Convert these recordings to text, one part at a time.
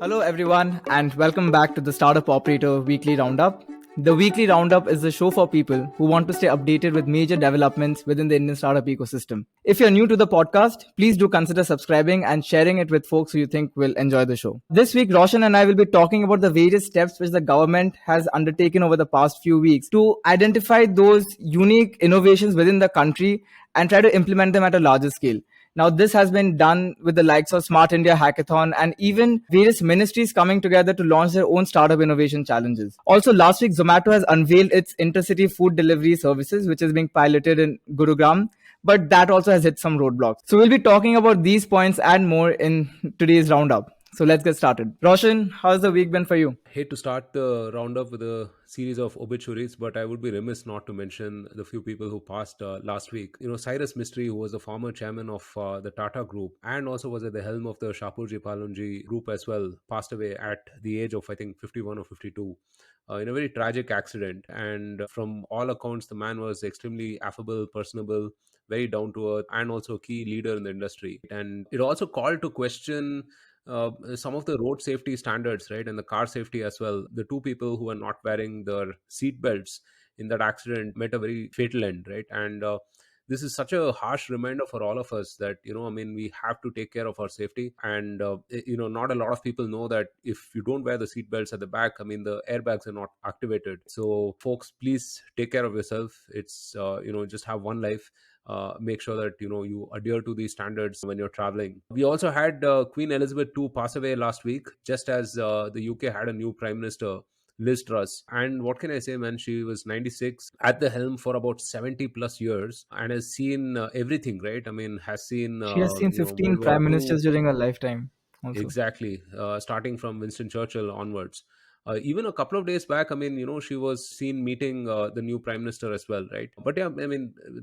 Hello, everyone, and welcome back to the Startup Operator Weekly Roundup. The Weekly Roundup is the show for people who want to stay updated with major developments within the Indian startup ecosystem. If you're new to the podcast, please do consider subscribing and sharing it with folks who you think will enjoy the show. This week, Roshan and I will be talking about the various steps which the government has undertaken over the past few weeks to identify those unique innovations within the country and try to implement them at a larger scale. Now, this has been done with the likes of Smart India Hackathon and even various ministries coming together to launch their own startup innovation challenges. Also, last week, Zomato has unveiled its intercity food delivery services, which is being piloted in Gurugram. But that also has hit some roadblocks. So we'll be talking about these points and more in today's roundup. So let's get started. Roshan, how's the week been for you? Hate to start the roundup with a series of obituaries, but I would be remiss not to mention the few people who passed last week. Cyrus Mistry, who was the former chairman of the Tata Group and also was at the helm of the Shapurji Palonji Group as well, passed away at the age of, I think, 51 or 52. In a very tragic accident. And from all accounts, the man was extremely affable, personable, very down to earth, and also a key leader in the industry. And it also called to question some of the road safety standards, right, and the car safety as well. The two people who were not wearing their seat belts in that accident met a very fatal end, right? And this is such a harsh reminder for all of us that we have to take care of our safety. And not a lot of people know that if you don't wear the seat belts at the back, the airbags are not activated. So folks, please take care of yourself. It's just have one life. Make sure that you adhere to these standards when you're traveling. We also had Queen Elizabeth II pass away last week, just as the UK had a new Prime Minister, Liz Truss. And what can I say, man? She was 96, at the helm for about 70 plus years, and has seen everything, right? Has seen She has seen 15 World War prime II. ministers during her lifetime. Also. Exactly, starting from Winston Churchill onwards. Even a couple of days back, she was seen meeting the new prime minister as well, right? But yeah,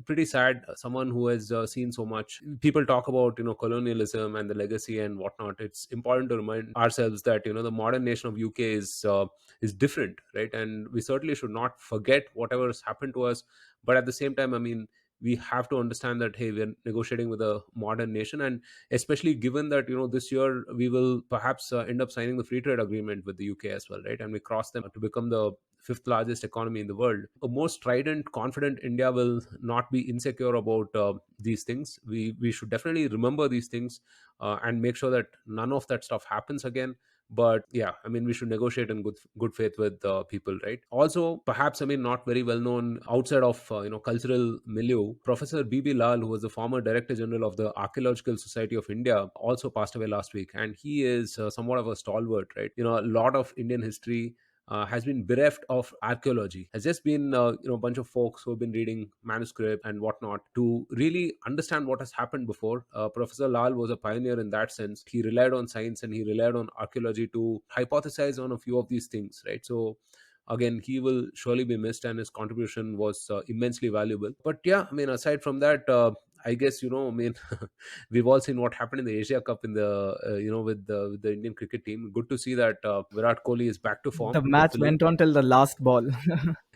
pretty sad. Someone who has seen so much. People talk about colonialism and the legacy and whatnot. It's important to remind ourselves that the modern nation of UK is different, right? And we certainly should not forget whatever has happened to us. But at the same time, we have to understand that, hey, we're negotiating with a modern nation, and especially given that this year we will perhaps end up signing the free trade agreement with the UK as well, right? And we cross them to become the fifth largest economy in the world. A more strident, confident India will not be insecure about these things. We should definitely remember these things and make sure that none of that stuff happens again. But yeah, we should negotiate in good faith with people, right? Also, perhaps not very well known outside of cultural milieu, Professor B.B. Lal, who was the former Director General of the Archaeological Society of India, also passed away last week. And he is somewhat of a stalwart, right? A lot of Indian history has been bereft of archaeology. Has just been a bunch of folks who have been reading manuscript and whatnot to really understand what has happened before. Professor Lal was a pioneer in that sense. He relied on science and he relied on archaeology to hypothesize on a few of these things, right? So again, he will surely be missed, and his contribution was immensely valuable. But yeah, aside from that, I guess we've all seen what happened in the Asia Cup in the with the Indian cricket team. Good to see that Virat Kohli is back to form. The match hopefully. went on till the last ball.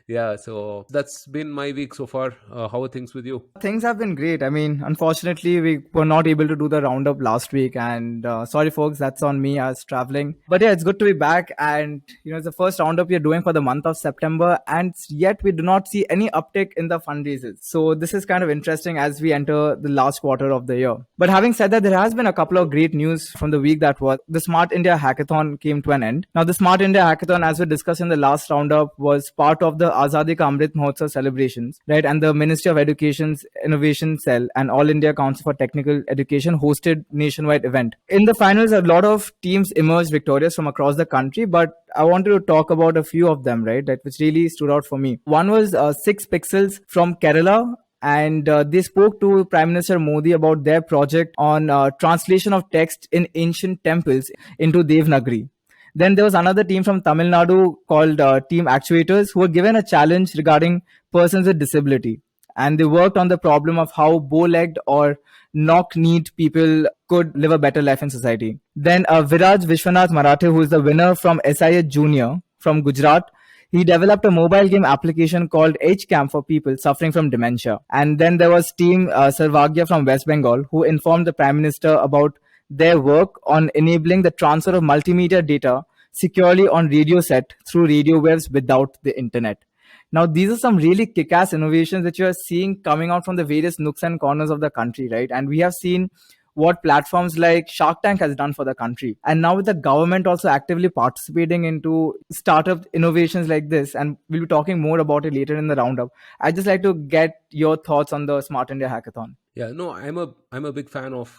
Yeah, so that's been my week so far. How are things with you? Things have been great. Unfortunately, we were not able to do the roundup last week, and sorry, folks, that's on me. I was traveling, but yeah, it's good to be back. And it's the first roundup we're doing for the month of September, and yet we do not see any uptick in the fundraisers. So this is kind of interesting as we enter the last quarter of the year. But having said that, there has been a couple of great news from the week that was the Smart India Hackathon came to an end. Now, the Smart India Hackathon, as we discussed in the last roundup, was part of the Azadi Ka Amrit Mahotsav celebrations, right? And the Ministry of Education's Innovation Cell and All India Council for Technical Education hosted nationwide event. In the finals, a lot of teams emerged victorious from across the country, but I wanted to talk about a few of them, right? That which really stood out for me. One was 6 Pixels from Kerala. And they spoke to Prime Minister Modi about their project on translation of text in ancient temples into Devanagari. Then there was another team from Tamil Nadu called Team Actuators, who were given a challenge regarding persons with disability. And they worked on the problem of how bow-legged or knock-kneed people could live a better life in society. Then Viraj Vishwanath Marathe, who is the winner from SIH Junior from Gujarat, he developed a mobile game application called HCAM for people suffering from dementia. And then there was Team Sarvagya from West Bengal, who informed the Prime Minister about their work on enabling the transfer of multimedia data securely on radio set through radio waves without the internet. Now, these are some really kick-ass innovations that you are seeing coming out from the various nooks and corners of the country, right? And we have seen what platforms like Shark Tank has done for the country. And now with the government also actively participating into startup innovations like this, and we'll be talking more about it later in the roundup. I'd just like to get your thoughts on the Smart India Hackathon. Yeah, no, I'm a big fan of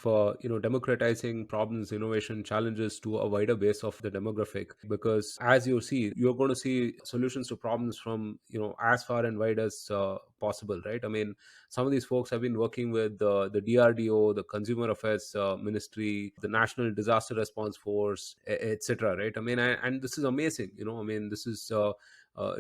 democratizing problems, innovation, challenges to a wider base of the demographic, because as you see, you're going to see solutions to problems from as far and wide as possible, right? I mean, some of these folks have been working with the DRDO, the Consumer Affairs Ministry, the National Disaster Response Force, etc. Right? I mean, and this is amazing. I mean, this is.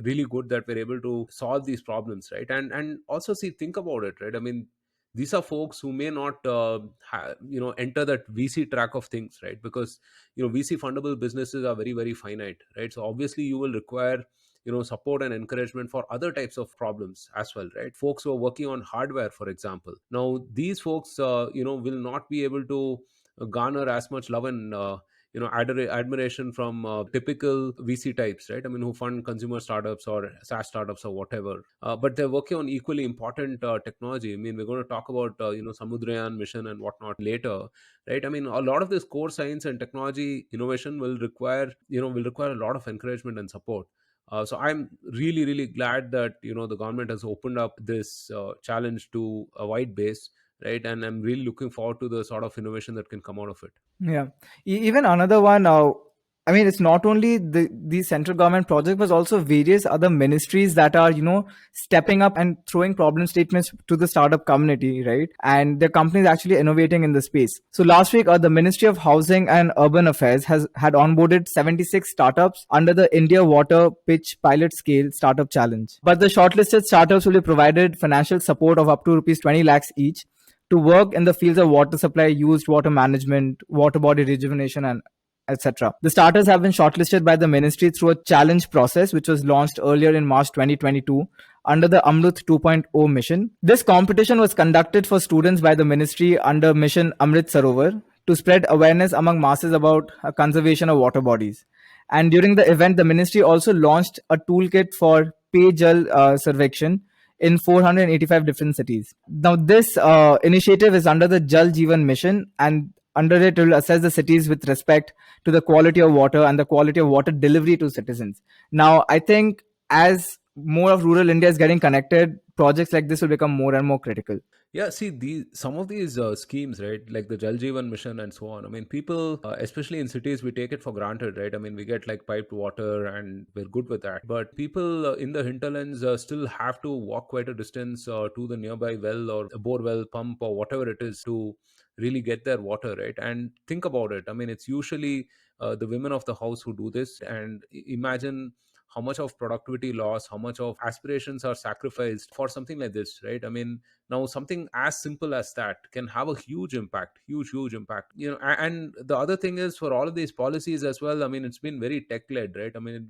Really good that we're able to solve these problems, right? And also, see, think about it, right? I mean, these are folks who may not enter that VC track of things, right? Because VC fundable businesses are very, very finite, right? So obviously you will require support and encouragement for other types of problems as well, right? Folks who are working on hardware, for example. Now these folks will not be able to garner as much love and admiration from typical VC types, right? I mean, who fund consumer startups or SaaS startups or whatever. But they're working on equally important technology. I mean, we're going to talk about Samudrayaan Mission and whatnot later, right? I mean, a lot of this core science and technology innovation will require a lot of encouragement and support. So I'm really, really glad that the government has opened up this challenge to a wide base, right? And I'm really looking forward to the sort of innovation that can come out of it. Yeah. Even another one. I mean, it's not only these central government projects, but also various other ministries that are, stepping up and throwing problem statements to the startup community, right? And the companies actually innovating in the space. So last week, the Ministry of Housing and Urban Affairs had onboarded 76 startups under the India Water Pitch Pilot Scale Startup Challenge. But the shortlisted startups will be provided financial support of up to rupees 20 lakhs each to work in the fields of water supply, used water management, water body rejuvenation, and etc. The starters have been shortlisted by the ministry through a challenge process, which was launched earlier in March 2022 under the Amrut 2.0 mission. This competition was conducted for students by the ministry under Mission Amrit Sarovar to spread awareness among masses about conservation of water bodies. And during the event, the ministry also launched a toolkit for Pay Jal Sarvekshan in 485 different cities. Now, this initiative is under the Jal Jeevan mission, and under it will assess the cities with respect to the quality of water and the quality of water delivery to citizens. Now, I think as more of rural India is getting connected, projects like this will become more and more critical. Yeah, see, some of these schemes, right, like the Jal Jeevan Mission and so on. I mean, people, especially in cities, we take it for granted, right? I mean, we get like piped water and we're good with that. But people in the hinterlands still have to walk quite a distance to the nearby well or a bore well, pump or whatever it is to really get their water, right? And think about it. I mean, it's usually the women of the house who do this. And imagine how much of productivity loss, how much of aspirations are sacrificed for something like this, right? I mean, now something as simple as that can have a huge impact, huge impact. And the other thing is, for all of these policies as well, I mean, it's been very tech led, right? I mean,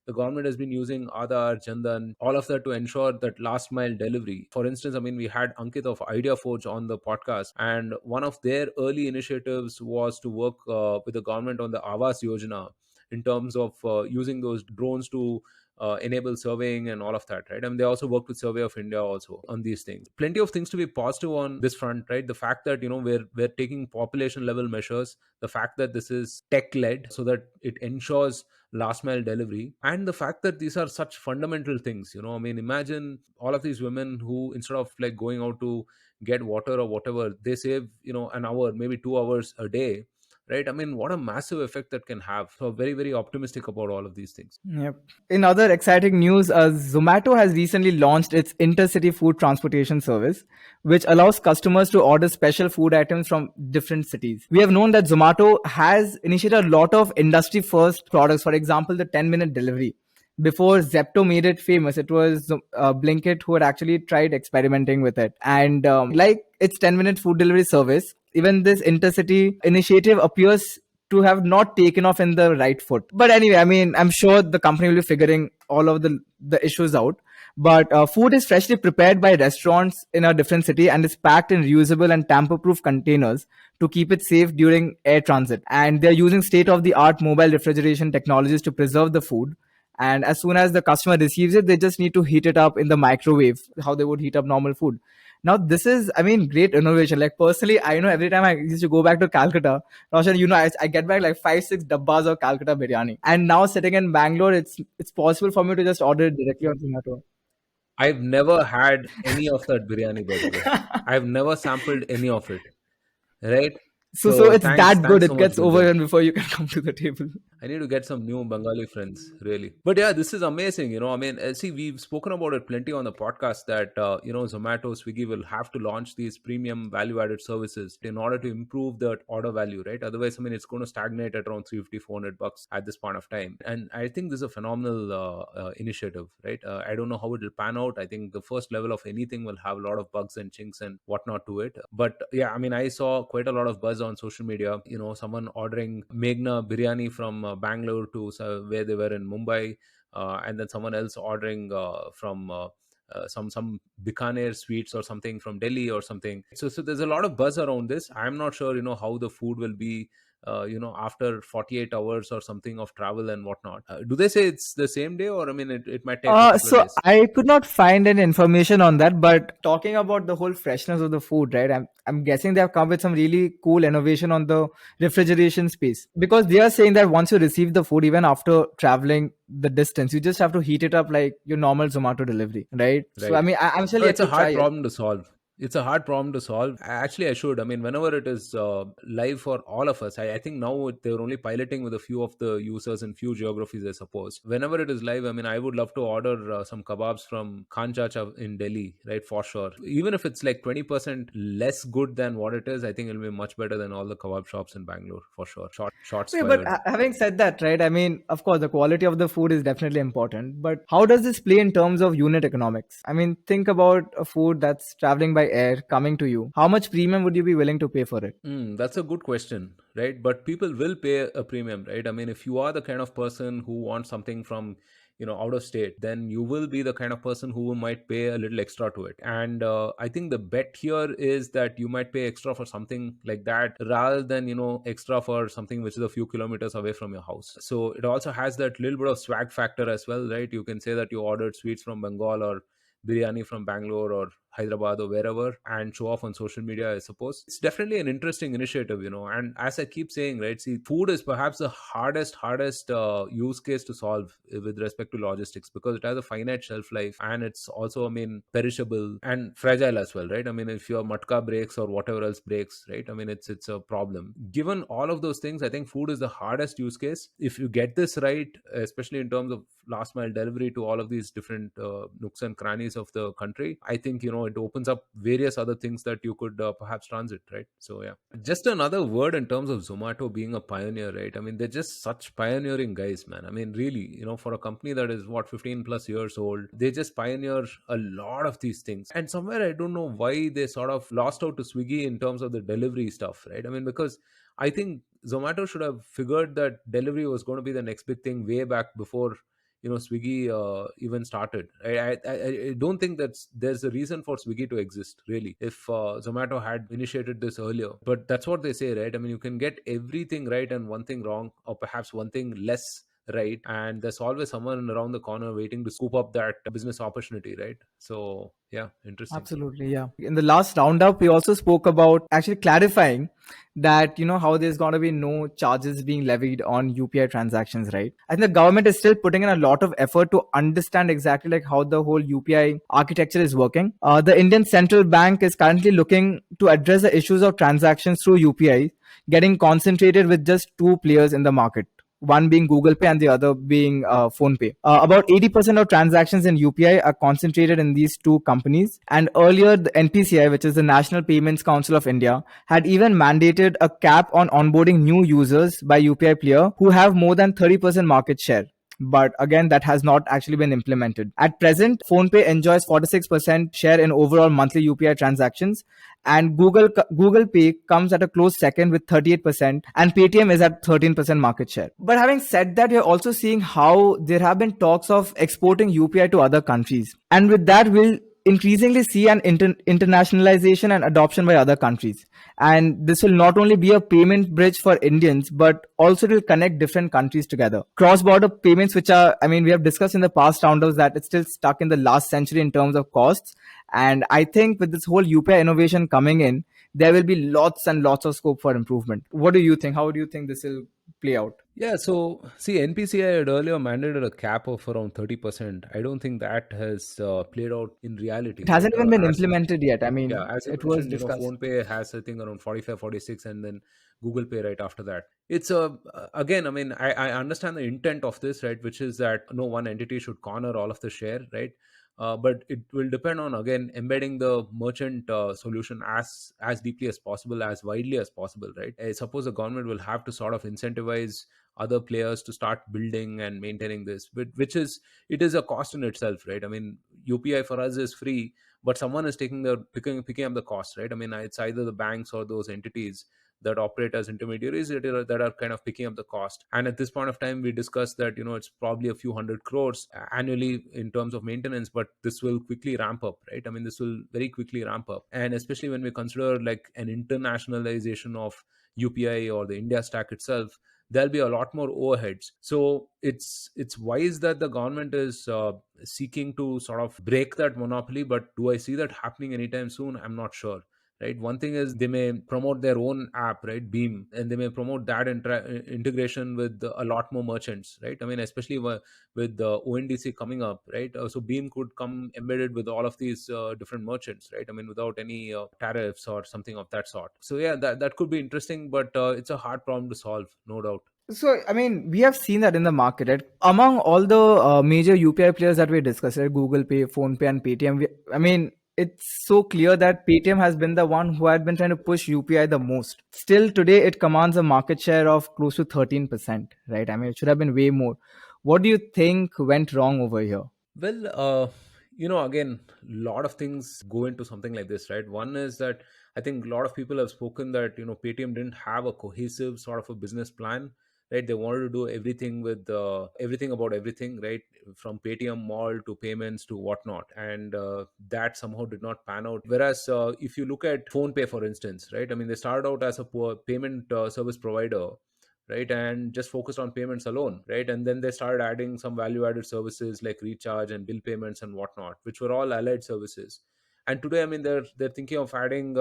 the government has been using Aadhaar, Jandan, all of that to ensure that last mile delivery. For instance, I mean, we had Ankit of Idea Forge on the podcast, and one of their early initiatives was to work with the government on the Awas Yojana in terms of using those drones to enable surveying and all of that, right? I mean, they also worked with Survey of India also on these things. Plenty of things to be positive on this front, right? The fact that we're taking population level measures, the fact that this is tech led so that it ensures last mile delivery, and the fact that these are such fundamental things. I mean, imagine all of these women who, instead of like going out to get water or whatever, they save an hour, maybe 2 hours a day, right? I mean, what a massive effect that can have. So very, very optimistic about all of these things. Yep. In other exciting news, Zomato has recently launched its intercity food transportation service, which allows customers to order special food items from different cities. We have known that Zomato has initiated a lot of industry first products, for example, the 10-minute delivery. Before Zepto made it famous, it was Blinkit who had actually tried experimenting with it. And like its 10-minute food delivery service, even this intercity initiative appears to have not taken off in the right foot. But anyway, I mean, I'm sure the company will be figuring all of the issues out. But food is freshly prepared by restaurants in a different city and is packed in reusable and tamper-proof containers to keep it safe during air transit. And they're using state-of-the-art mobile refrigeration technologies to preserve the food. And as soon as the customer receives it, they just need to heat it up in the microwave, how they would heat up normal food. Now, this is, I mean, great innovation. Like, personally, I know every time I used to go back to Calcutta, Roshan, I get back like 5, 6 dabbas of Calcutta biryani. And now sitting in Bangalore, it's possible for me to just order it directly on Zomato. I've never had any of that biryani, by the way. I've never sampled any of it. Right? So So it's that good. thanks It so much, gets over Gunjan. even before you can come to the table. I need to get some new Bengali friends, really. But yeah, this is amazing. I mean, see, we've spoken about it plenty on the podcast that, Zomato, Swiggy will have to launch these premium value added services in order to improve the order value, right? Otherwise, I mean, it's going to stagnate at around 350, $400 at this point of time. And I think this is a phenomenal initiative, right? I don't know how it will pan out. I think the first level of anything will have a lot of bugs and chinks and whatnot to it. But yeah, I mean, I saw quite a lot of buzz on social media, someone ordering Meghna biryani from Bangalore to where they were in Mumbai, and then someone else ordering from some Bikaner sweets or something from Delhi or something. So there's a lot of buzz around this. I'm not sure, how the food will be, after 48 hours or something of travel and whatnot. Do they say it's the same day, or I mean, it might take a couple of So days? I could not find any information on that, but talking about the whole freshness of the food, right? I'm guessing they have come with some really cool innovation on the refrigeration space, because they are saying that once you receive the food, even after traveling the distance, you just have to heat it up like your normal Zomato delivery, right? So I Right. mean, I'm still No, yet it's a to try hard it. problem to solve. It's a hard problem to solve. Actually, I should. I mean, whenever it is live for all of us, I think now they're only piloting with a few of the users in few geographies, I suppose. Whenever it is live, I mean, I would love to order some kebabs from Khan Chacha in Delhi, right? For sure. Even if it's like 20% less good than what it is, I think it'll be much better than all the kebab shops in Bangalore, for sure. Shots Okay, but fired. having said that, right? I mean, of course, the quality of the food is definitely important. But how does this play in terms of unit economics? I mean, think about a food that's traveling by air coming to you. How much premium would you be willing to pay for it? That's a good question, right? But people will pay a premium, right? I mean, if you are the kind of person who wants something from, out of state, then you will be the kind of person who might pay a little extra to it. And I think the bet here is that you might pay extra for something like that rather than, extra for something which is a few kilometers away from your house. So it also has that little bit of swag factor as well, right? You can say that you ordered sweets from Bengal or biryani from Bangalore or Hyderabad or wherever and show off on social media, I suppose. It's definitely an interesting initiative, and as I keep saying, right, see, food is perhaps the hardest use case to solve with respect to logistics, because it has a finite shelf life, and it's also, I mean, perishable and fragile as well, right? I mean, if your matka breaks or whatever else breaks, right, I mean, it's a problem. Given all of those things, I think food is the hardest use case. If you get this right, especially in terms of last mile delivery to all of these different nooks and crannies of the country, I think, it opens up various other things that you could perhaps transit, right? So yeah, just another word in terms of Zomato being a pioneer, right? I mean, they're just such pioneering guys, man. I mean, really, for a company that is what, 15 plus years old, they just pioneer a lot of these things. And somewhere I don't know why they sort of lost out to Swiggy in terms of the delivery stuff, right? I mean, because I think Zomato should have figured that delivery was going to be the next big thing way back before, Swiggy even started. I don't think there's a reason for Swiggy to exist, really, if Zomato had initiated this earlier. But that's what they say, right? I mean, you can get everything right and one thing wrong, or perhaps one thing less right, and there's always someone around the corner waiting to scoop up that business opportunity, right? So yeah, interesting. Absolutely, yeah. In the last roundup, we also spoke about actually clarifying that, how there's going to be no charges being levied on UPI transactions, right? I think the government is still putting in a lot of effort to understand exactly like how the whole UPI architecture is working. The Indian Central Bank is currently looking to address the issues of transactions through UPI getting concentrated with just two players in the market, one being Google Pay and the other being Phone Pay. About 80% of transactions in UPI are concentrated in these two companies. And earlier, the NPCI, which is the National Payments Council of India, had even mandated a cap on onboarding new users by UPI player who have more than 30% market share. but again, that has not actually been implemented. At present, PhonePe enjoys 46% share in overall monthly UPI transactions, and Google Pay comes at a close second with 38%, and Paytm is at 13% market share. But having said that, you're also seeing how there have been talks of exporting UPI to other countries, and with that, we'll increasingly see an internationalization and adoption by other countries. And this will not only be a payment bridge for Indians, but also it will connect different countries together. Cross-border payments, which are, I mean, we have discussed in the past roundups that it's still stuck in the last century in terms of costs. And I think with this whole UPI innovation coming in, there will be lots and lots of scope for improvement. What do you think? How do you think this will play out? Yeah, so see, NPCI had earlier mandated a cap of around 30%. I don't think that has played out in reality, It right? hasn't even been As implemented yet. I Yeah, mean, as you it was mentioned, discussed. PhonePe has, I think, around 45, 46, and then Google Pay right after that. It's again, I mean, I understand the intent of this, right? Which is that no one entity should corner all of the share, right? But it will depend on, again, embedding the merchant solution as deeply as possible, as widely as possible, right? I suppose the government will have to sort of incentivize other players to start building and maintaining this, which is, it is a cost in itself, right? I mean, UPI for us is free, but someone is picking up the cost, right? I mean, it's either the banks or those entities that operate as intermediaries that are kind of picking up the cost. And at this point of time, we discussed that it's probably a few hundred crores annually in terms of maintenance, but this will quickly ramp up, right? I mean, this will very quickly ramp up, and especially when we consider like an internationalization of UPI or the India stack itself, there'll be a lot more overheads. So it's wise that the government is seeking to sort of break that monopoly, but do I see that happening anytime soon? I'm not sure, right? One thing is they may promote their own app, right, Beam, and they may promote that integration with a lot more merchants, right? I mean, especially with the ONDC coming up, right? So Beam could come embedded with all of these different merchants, right? I mean, without any tariffs or something of that sort. So yeah, that could be interesting, but it's a hard problem to solve, no doubt. So, I mean, we have seen that in the market, right? Among all the major UPI players that we discussed, right? Google Pay, PhonePe, and Paytm. I mean, it's so clear that Paytm has been the one who had been trying to push UPI the most. Still, today, it commands a market share of close to 13%, right? I mean, it should have been way more. What do you think went wrong over here? Well, again, a lot of things go into something like this, right? One is that I think a lot of people have spoken that, Paytm didn't have a cohesive sort of a business plan, right? They wanted to do everything with everything about everything, right? From Paytm Mall to payments to whatnot. And that somehow did not pan out. Whereas if you look at PhonePe, for instance, right? I mean, they started out as a payment service provider, right, and just focused on payments alone, right? And then they started adding some value added services like recharge and bill payments and whatnot, which were all allied services. And today, I mean, they're thinking of adding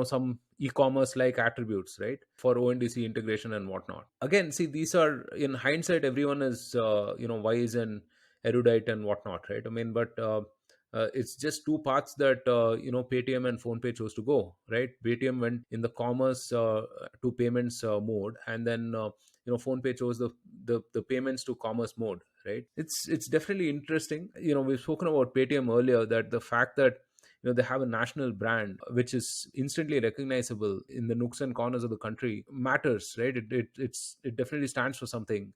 some e-commerce like attributes, right, for ONDC integration and whatnot. Again, see, these are, in hindsight, everyone is wise and erudite and whatnot, right? I mean, but it's just two paths that Paytm and PhonePe chose to go, right? Paytm went in the commerce to payments mode, and then PhonePe chose the payments to commerce mode, right? It's definitely interesting. We've spoken about Paytm earlier, that the fact that they have a national brand which is instantly recognizable in the nooks and corners of the country matters, right? It definitely stands for something,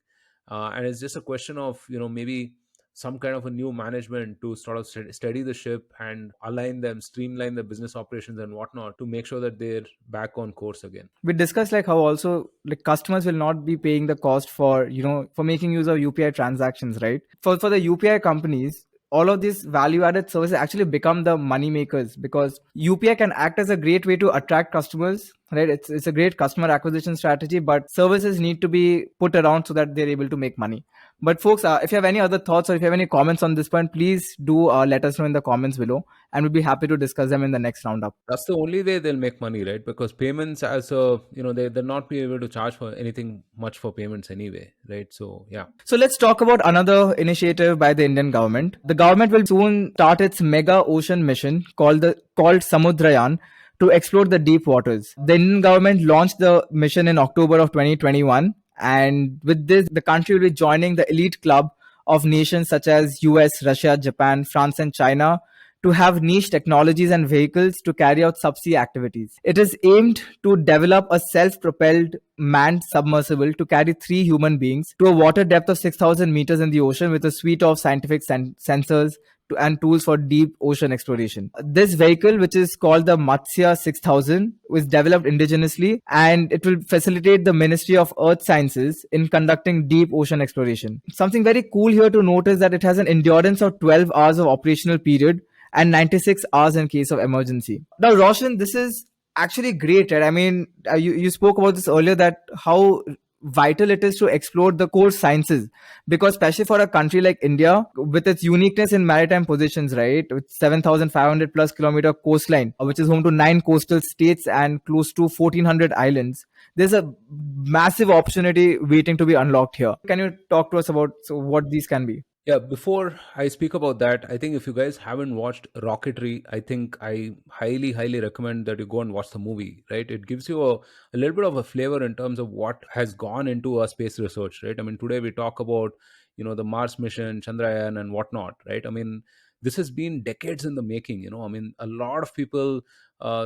and it's just a question of maybe some kind of a new management to sort of steady the ship and align them, streamline the business operations and whatnot, to make sure that they're back on course again. We discussed like how also like customers will not be paying the cost for for making use of UPI transactions, right? For the UPI companies, all of these value added services actually become the money makers, because UPI can act as a great way to attract customers, right? It's a great customer acquisition strategy, but services need to be put around so that they're able to make money. But folks, if you have any other thoughts or if you have any comments on this point, please do let us know in the comments below, and we'll be happy to discuss them in the next roundup. That's the only way they'll make money, right? Because payments, as a they'll not be able to charge for anything much for payments anyway, right? So yeah. So let's talk about another initiative by the Indian government. The government will soon start its mega ocean mission called Samudrayaan to explore the deep waters. The Indian government launched the mission in October of 2021, and with this, the country will be joining the elite club of nations such as US, Russia, Japan, France, and China to have niche technologies and vehicles to carry out subsea activities. It is aimed to develop a self-propelled manned submersible to carry 3 human beings to a water depth of 6,000 meters in the ocean with a suite of scientific sensors and tools for deep ocean exploration. This vehicle, which is called the Matsya 6000, was developed indigenously, and it will facilitate the Ministry of Earth Sciences in conducting deep ocean exploration. Something very cool here to note is that it has an endurance of 12 hours of operational period and 96 hours in case of emergency. Now, Roshan, this is actually great, right? I mean, you spoke about this earlier, that how vital it is to explore the core sciences, because especially for a country like India with its uniqueness in maritime positions, right, with 7,500 plus kilometer coastline, which is home to 9 coastal states and close to 1,400 islands, there's a massive opportunity waiting to be unlocked here. Can you talk to us about what these can be? Yeah, before I speak about that, I think if you guys haven't watched Rocketry, I think I highly, highly recommend that you go and watch the movie, right? It gives you a little bit of a flavor in terms of what has gone into our space research, right? I mean, today we talk about, the Mars mission, Chandrayaan, and whatnot, right? I mean, this has been decades in the making, I mean, a lot of people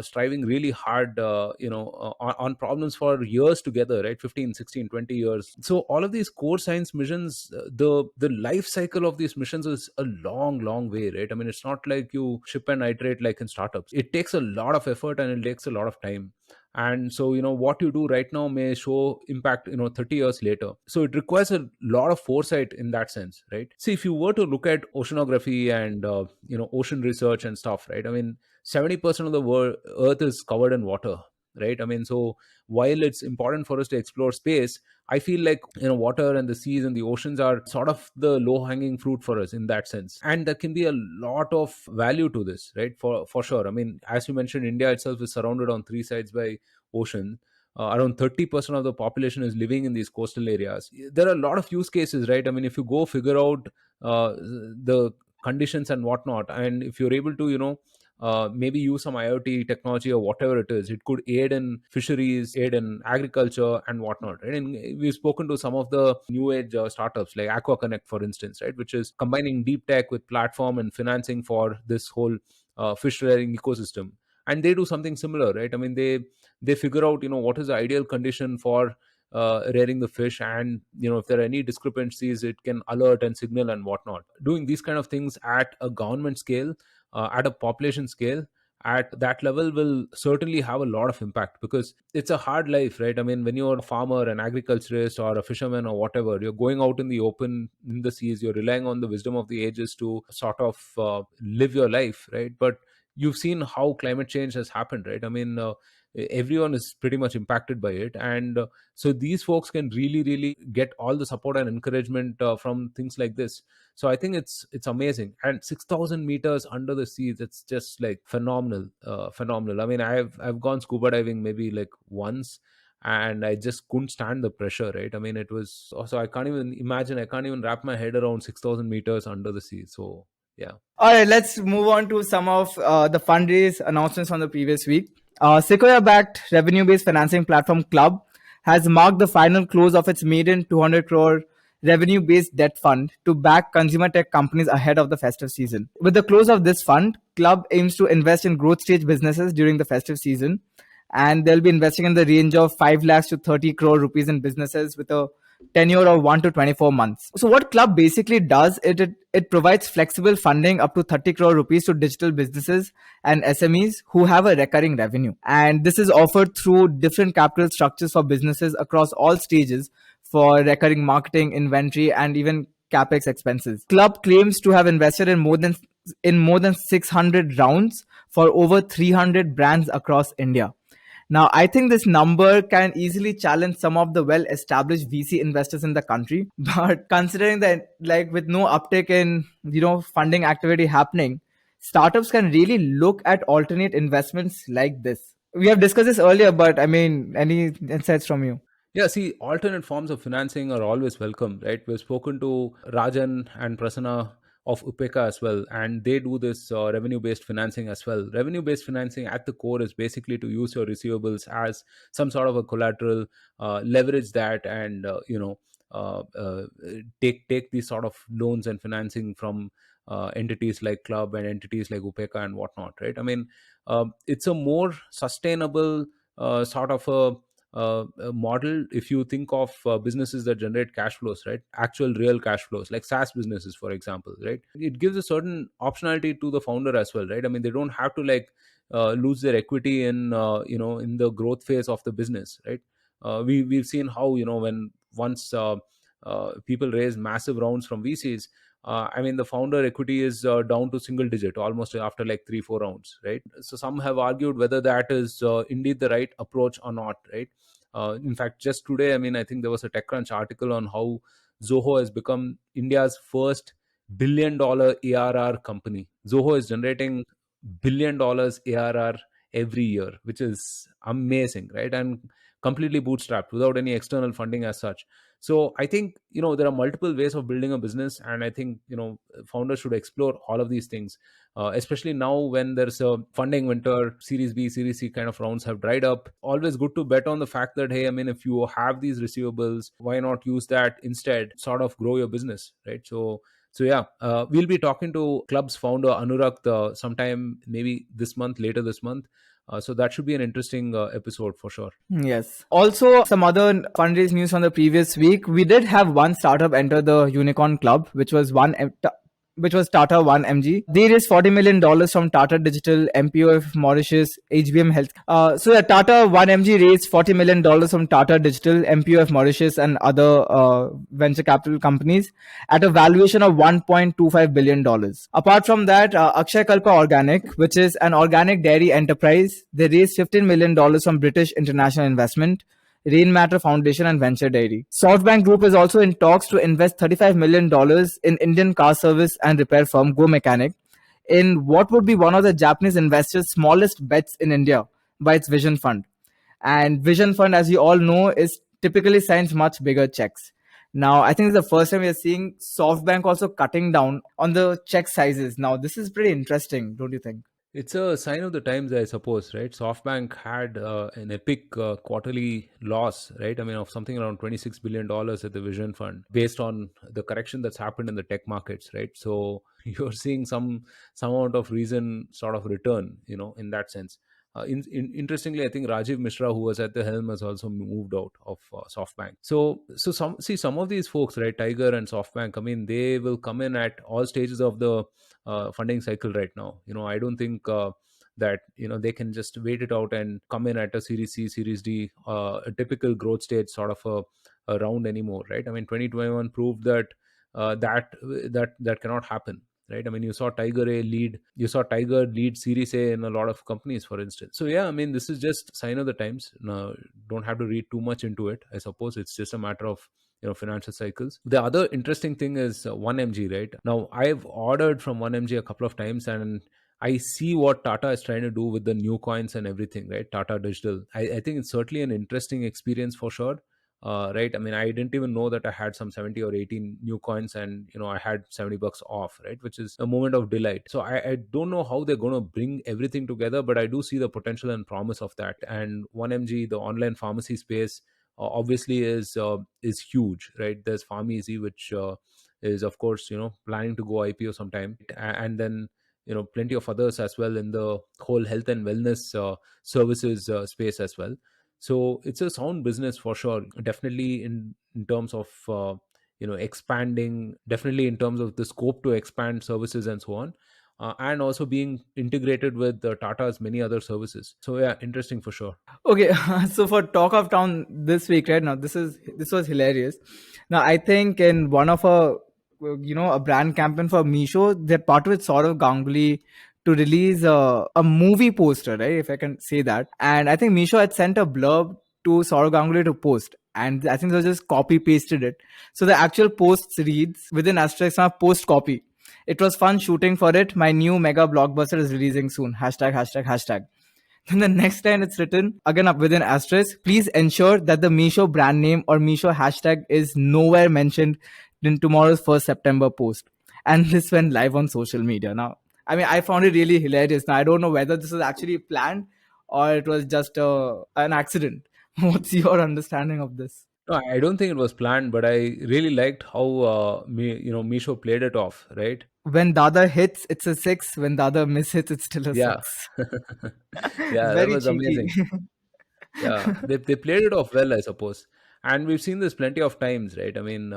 striving really hard, on problems for years together, right? 15, 16, 20 years. So all of these core science missions, the life cycle of these missions is a long, long way, right? I mean, it's not like you ship and iterate like in startups. It takes a lot of effort and it takes a lot of time. And so, what you do right now may show impact, 30 years later. So it requires a lot of foresight in that sense, right? See, if you were to look at oceanography and ocean research and stuff, right? I mean, 70% of the world earth is covered in water, right? I mean, so while it's important for us to explore space, I feel like, water and the seas and the oceans are sort of the low hanging fruit for us in that sense, and there can be a lot of value to this, right? For sure. I mean, as you mentioned, India itself is surrounded on three sides by ocean. Around 30% of the population is living in these coastal areas. There are a lot of use cases, right? I mean, if you go figure out the conditions and whatnot, and if you're able to, maybe use some IoT technology or whatever it is, it could aid in fisheries, aid in agriculture and whatnot, right? And we've spoken to some of the new age startups like Aqua Connect, for instance, right, which is combining deep tech with platform and financing for this whole fish rearing ecosystem. And they do something similar, right? I mean, they figure out, what is the ideal condition for rearing the fish, and if there are any discrepancies, it can alert and signal and whatnot. Doing these kind of things at a government scale, at a population scale, at that level will certainly have a lot of impact, because it's a hard life, right? I mean, when you're a farmer, an agriculturist, or a fisherman, or whatever, you're going out in the open, in the seas, you're relying on the wisdom of the ages to sort of live your life, right? But you've seen how climate change has happened, right? I mean, everyone is pretty much impacted by it, and so these folks can really, really get all the support and encouragement from things like this. So I think it's amazing. And 6,000 meters under the sea, that's just like phenomenal. Phenomenal. I mean, I've gone scuba diving maybe like once, and I just couldn't stand the pressure, right? I mean, it was, so I can't even imagine, I can't even wrap my head around 6,000 meters under the sea. So yeah. All right, let's move on to some of the fundraise announcements from the previous week. Sequoia-backed revenue-based financing platform Club has marked the final close of its maiden 200 crore revenue-based debt fund to back consumer tech companies ahead of the festive season. With the close of this fund, Club aims to invest in growth stage businesses during the festive season, and they'll be investing in the range of 5 lakhs to 30 crore rupees in businesses with a tenure of 1 to 24 months. So what Club basically does, it provides flexible funding up to 30 crore rupees to digital businesses and SMEs who have a recurring revenue. And this is offered through different capital structures for businesses across all stages for recurring marketing, inventory, and even capex expenses. Club claims to have invested in more than 600 rounds for over 300 brands across India. Now, I think this number can easily challenge some of the well-established VC investors in the country. But considering that, like with no uptick in funding activity happening, startups can really look at alternate investments like this. We have discussed this earlier, but I mean, any insights from you? Yeah, see, alternate forms of financing are always welcome, right? We've spoken to Rajan and Prasanna of Upeka as well, and they do this revenue-based financing as well. Revenue-based financing at the core is basically to use your receivables as some sort of a collateral, leverage that, and take these sort of loans and financing from entities like Club and entities like Upeka and whatnot, right? I mean, it's a more sustainable sort of a model if you think of businesses that generate cash flows, right? Actual real cash flows, like SaaS businesses, for example, right? It gives a certain optionality to the founder as well, right? I mean, they don't have to like lose their equity in in the growth phase of the business, right? We've seen how, when once people raise massive rounds from VCs, I mean, the founder equity is down to single digit almost after like 3-4 rounds, right? So some have argued whether that is indeed the right approach or not, right? In fact, just today, I mean, I think there was a TechCrunch article on how Zoho has become India's first $1 billion ARR company. Zoho is generating $1 billion ARR every year, which is amazing, right? And completely bootstrapped without any external funding as such. So I think, there are multiple ways of building a business, and I think, founders should explore all of these things, especially now when there's a funding winter. Series B, Series C kind of rounds have dried up. Always good to bet on the fact that, hey, I mean, if you have these receivables, why not use that instead, sort of grow your business, right? So yeah, we'll be talking to Club's founder Anurag sometime maybe this month, later this month. So that should be an interesting episode for sure. Yes. Also, some other fundraise news from the previous week. We did have one startup enter the Unicorn Club, which was Tata 1MG. They raised $40 million from Tata Digital, MPOF Mauritius, HBM Health. So yeah, Tata 1MG raised $40 million from Tata Digital, MPOF Mauritius, and other venture capital companies at a valuation of $1.25 billion. Apart from that, Akshay Kalpa Organic, which is an organic dairy enterprise, they raised $15 million from British International Investment, Rainmatter Foundation, and Venture Dairy. SoftBank Group is also in talks to invest $35 million in Indian car service and repair firm Go Mechanic in what would be one of the Japanese investors' smallest bets in India by its Vision Fund. And Vision Fund, as you all know, is typically signs much bigger checks. Now, I think it's the first time we are seeing SoftBank also cutting down on the check sizes. Now, this is pretty interesting, don't you think? It's a sign of the times, I suppose, right? SoftBank had an epic quarterly loss, right? I mean, of something around $26 billion at the Vision Fund, based on the correction that's happened in the tech markets, right? So you're seeing some amount of reason sort of return, in that sense. Interestingly, I think Rajiv Mishra, who was at the helm, has also moved out of SoftBank. So some of these folks, right, Tiger and SoftBank, I mean, they will come in at all stages of the funding cycle right now. I don't think that they can just wait it out and come in at a Series C, Series D, a typical growth stage sort of a round anymore, right? I mean, 2021 proved that that cannot happen, right? I mean, you saw Tiger lead Series A in a lot of companies, for instance. So yeah, I mean, this is just sign of the times. No, don't have to read too much into it. I suppose it's just a matter of financial cycles. The other interesting thing is 1MG, right? Now, I've ordered from 1MG a couple of times, and I see what Tata is trying to do with the new coins and everything, right? Tata Digital. I think it's certainly an interesting experience for sure. Right, I mean, I didn't even know that I had some 70 or 18 new coins, and I had $70 off, right, which is a moment of delight. So I don't know how they're going to bring everything together, but I do see the potential and promise of that. And 1MG, the online pharmacy space, obviously is huge, right? There's PharmEasy, which is, of course, planning to go IPO sometime, and then plenty of others as well in the whole health and wellness services space as well. So it's a sound business for sure. Definitely in terms of expanding, definitely in terms of the scope to expand services and so on, and also being integrated with Tata's many other services. So yeah, interesting for sure. Okay, so for Talk of Town this week, right now, this was hilarious. Now, I think in one of a brand campaign for Misho, they partnered with Saurav Ganguly to release a movie poster, right? If I can say that. And I think Misho had sent a blurb to Saurav Ganguly to post, and I think they just copy pasted it. So the actual post reads within asterisk post copy. It was fun shooting for it. My new mega blockbuster is releasing soon. Hashtag hashtag hashtag. Then the next line it's written again up with an asterisk. Please ensure that the Misho brand name or Misho hashtag is nowhere mentioned in tomorrow's 1st September post. And this went live on social media. Now, I mean, I found it really hilarious. Now, I don't know whether this was actually planned or it was just an accident. What's your understanding of this? No, I don't think it was planned, but I really liked how Misho played it off, right? When the other hits, it's a 6. When the other miss hits, it's still a Yeah. 6. Yeah, that Very was cheeky. amazing. Yeah, they played it off well, I suppose. And we've seen this plenty of times, right? I mean,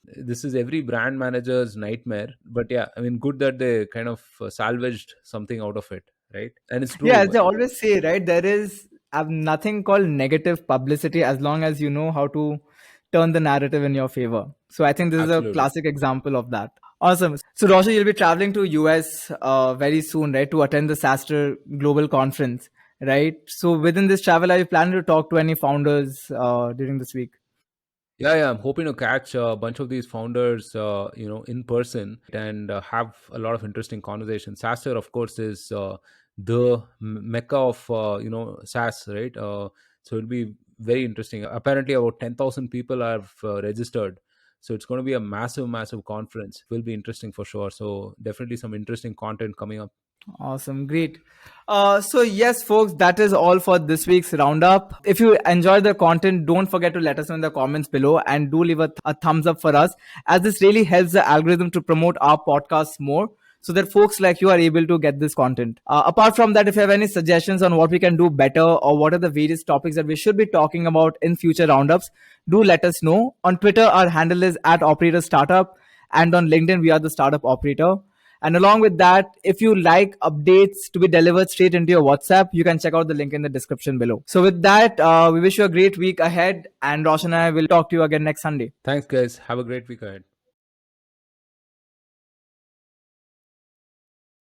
this is every brand manager's nightmare. But yeah, I mean, good that they kind of salvaged something out of it, right? And it's Yeah, as true. they always say, right? There is nothing called negative publicity as long as you know how to turn the narrative in your favor. So I think this is a Absolutely. classic example of that. Awesome. So Roshan, you'll be traveling to US very soon, right, to attend the SaaStr Global Conference, right? So within this travel, are you planning to talk to any founders during this week? Yeah, yeah. I'm hoping to catch a bunch of these founders, in person and have a lot of interesting conversations. SaaStr, of course, is the mecca of SaaS, right? So it'll be very interesting. Apparently, about 10,000 people have registered, so it's going to be a massive, massive conference. Will be interesting for sure. So definitely some interesting content coming up. Awesome, great. So yes, folks, that is all for this week's roundup. If you enjoyed the content, don't forget to let us know in the comments below and do leave a thumbs up for us, as this really helps the algorithm to promote our podcasts more, so that folks like you are able to get this content. Apart from that, if you have any suggestions on what we can do better or what are the various topics that we should be talking about in future roundups, do let us know. On Twitter, our handle is at Operator Startup, and on LinkedIn, we are the Startup Operator. And along with that, if you like updates to be delivered straight into your WhatsApp, you can check out the link in the description below. So with that, we wish you a great week ahead, and Roshan and I will talk to you again next Sunday. Thanks, guys. Have a great week ahead.